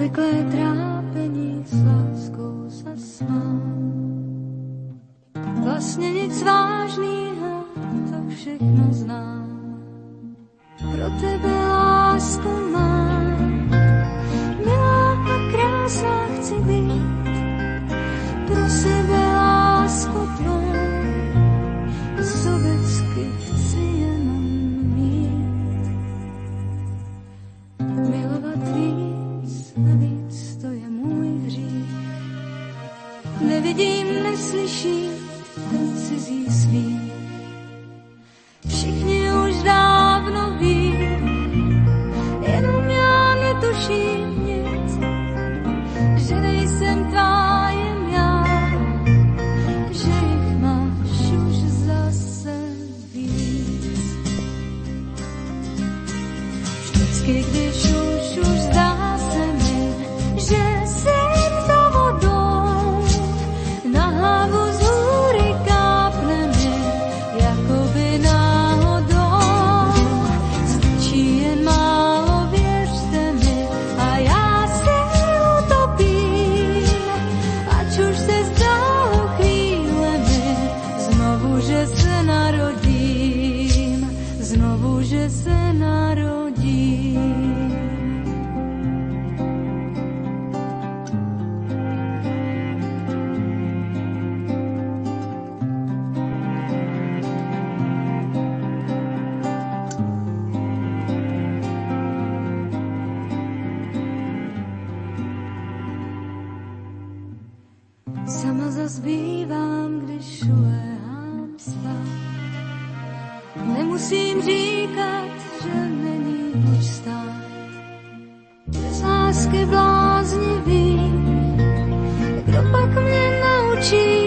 obvyklé trápení s láskou sa smál. Vlastne nic vážného, to všechno znám. Pro tebe lásku mám, milá a krásná chci být. Pro sebe lásku tvou, sobecky chci jenom mít. Milovat víc a víc, to je můj hřích. Nevidím, neslyším ten cizí svít. Všichni už dávno ví, jenom já netuším nic, že nejsem tvá jen já, že jich máš už zase víc. Vždycky, když už zdá se mi, že jsem za vodou, na hlavu z hůry kápne mi, jakoby náhodou. Stačí jen málo, věřte mi, a já se utopím. Ať už se zdálo chvílemi, znovu, že se narodím, znovu, že se narodím. Sama zazbývám, když uléhám spát. Nemusím říkat, že není proč stát. Bez lásky bláznivý, kdo pak mě naučí